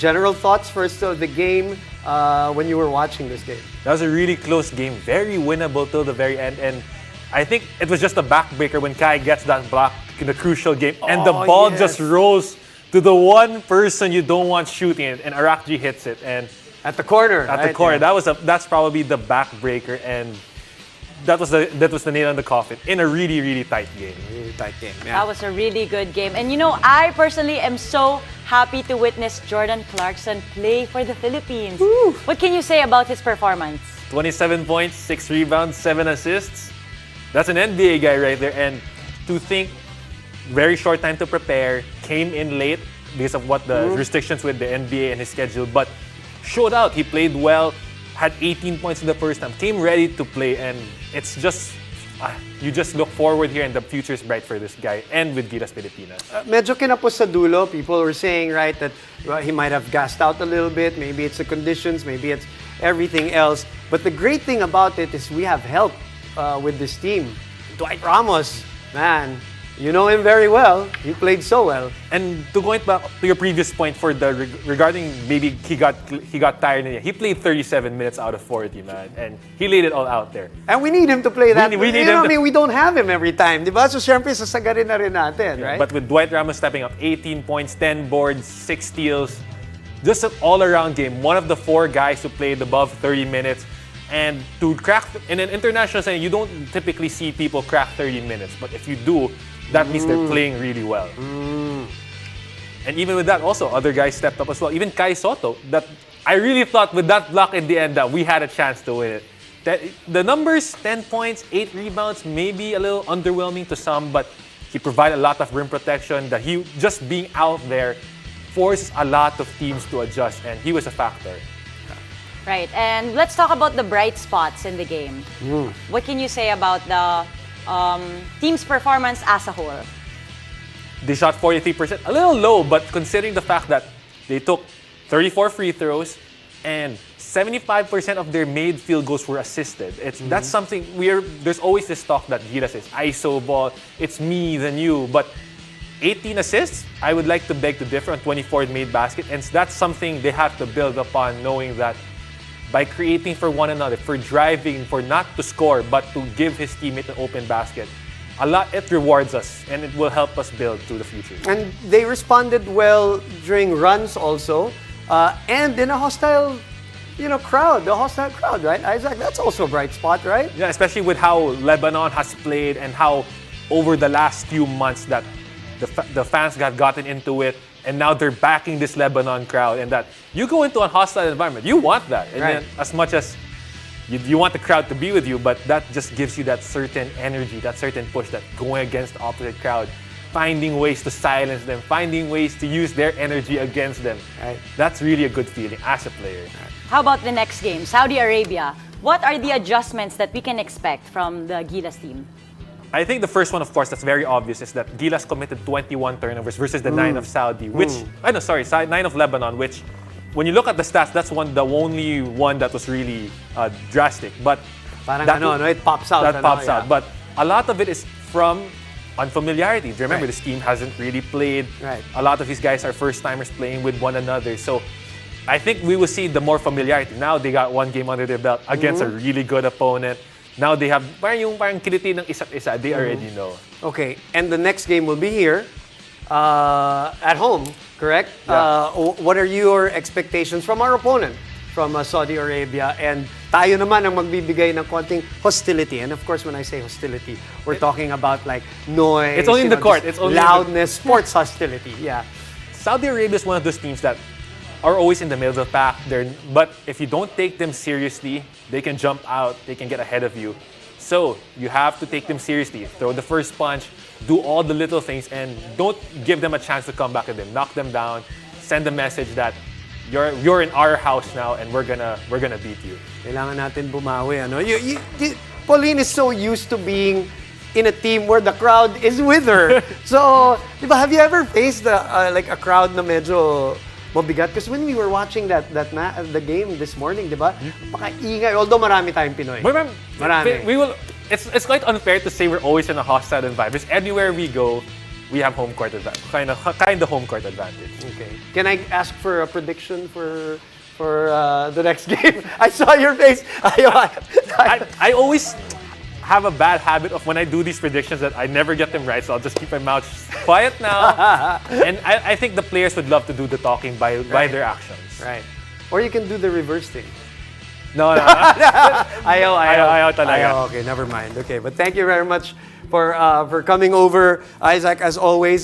general thoughts first of the game when you were watching this game? That was a really close game, very winnable till the very end, and I think it was just a backbreaker when Kai gets that block in the crucial game, and the ball just rolls to the one person you don't want shooting it, and Arakji hits it, and at the corner. At the corner, that's probably the backbreaker, and that was the nail in the coffin in a really, really tight game. Really tight game. Yeah. That was a really good game. And I personally am so happy to witness Jordan Clarkson play for the Philippines. Woo. What can you say about his performance? 27 points, 6 rebounds, 7 assists. That's an NBA guy right there. And to think, very short time to prepare, came in late because of what the restrictions with the NBA and his schedule, but showed out. He played well, had 18 points in the first time, came ready to play, and it's just, you just look forward here and the future is bright for this guy and with Gilas Pilipinas. Medyo kinapos sa dulo. People were saying, right, that he might have gassed out a little bit. Maybe it's the conditions, maybe it's everything else. But the great thing about it is we have help with this team. Dwight Ramos, man, you know him very well. He played so well. And to going back to your previous point for the regarding maybe he got tired. He played 37 minutes out of 40, man, and he laid it all out there. And we need him to play that. We need him. I mean, we don't have him every time, di ba? So syempre sasagarin na rin natin, right? But with Dwight Ramos stepping up, 18 points, 10 boards, 6 steals, just an all-around game. One of the 4 guys who played above 30 minutes. And to crack, in an international setting, you don't typically see people crack 30 minutes. But if you do, that means they're playing really well. And even with that, also, other guys stepped up as well. Even Kai Soto, that I really thought with that block in the end that we had a chance to win it. The numbers, 10 points, 8 rebounds, maybe a little underwhelming to some, but he provided a lot of rim protection. That he just being out there forces a lot of teams to adjust, and he was a factor. Right, and let's talk about the bright spots in the game. What can you say about the team's performance as a whole? They shot 43%, a little low, but considering the fact that they took 34 free throws and 75% of their made field goals were assisted. That's something there's always this talk that Gilas is ISO ball, it's me than you, but 18 assists, I would like to beg to differ on 24 made basket, and that's something they have to build upon, knowing that by creating for one another, for driving, for not to score, but to give his teammate an open basket. It rewards us, and it will help us build to the future. And they responded well during runs also, and in a hostile, crowd, the hostile crowd, right? Isaac, that's also a bright spot, right? Yeah, especially with how Lebanon has played and how over the last few months that the fans have gotten into it. And now they're backing this Lebanon crowd, and that you go into a hostile environment, you want that. And then as much as you want the crowd to be with you, but that just gives you that certain energy, that certain push, that going against the opposite crowd, finding ways to silence them, finding ways to use their energy against them. Right. That's really a good feeling as a player. How about the next game, Saudi Arabia? What are the adjustments that we can expect from the Gilas team? I think the first one, of course, that's very obvious, is that Gilas committed 21 turnovers versus the 9 of Saudi, 9 of Lebanon, which, when you look at the stats, that's the only one that was really drastic. But parang it pops out. That pops out. But a lot of it is from unfamiliarity. Remember, this team hasn't really played. Right. A lot of these guys are first-timers playing with one another. So I think we will see the more familiarity. Now they got one game under their belt against a really good opponent. Now they have parang kiliti ng isa't isa. They already know. Okay, and the next game will be here at home, correct? Yeah. What are your expectations from our opponent from Saudi Arabia? And tayo naman ang magbibigay ng konting hostility. And of course, when I say hostility, we're talking about like noise. It's only in the court. It's only loudness, sports hostility. Yeah. Saudi Arabia is one of those teams that are always in the middle of the pack. But if you don't take them seriously, they can jump out, they can get ahead of you. So you have to take them seriously. Throw the first punch, do all the little things, and don't give them a chance to come back at them. Knock them down, send a message that you're in our house now, and we're gonna beat you. Kailangan natin bumawi, ano? Pauline is so used to being in a team where the crowd is with her. So, di ba, have you ever faced like a crowd na medyo mabigat? Because when we were watching the game this morning, di ba? Pakaingay. Although marami tayong Pinoy. Marami. It's quite unfair to say we're always in a hostile environment. Because everywhere we go, we have home court advantage, kind of home court advantage. Okay. Can I ask for a prediction for the next game? I saw your face. I always have a bad habit of when I do these predictions that I never get them right, so I'll just keep my mouth quiet now. And I think the players would love to do the talking by their actions. Right. Or you can do the reverse thing. No. Ayaw talaga. Ayaw. Okay, never mind. Okay, but thank you very much for coming over, Isaac, as always.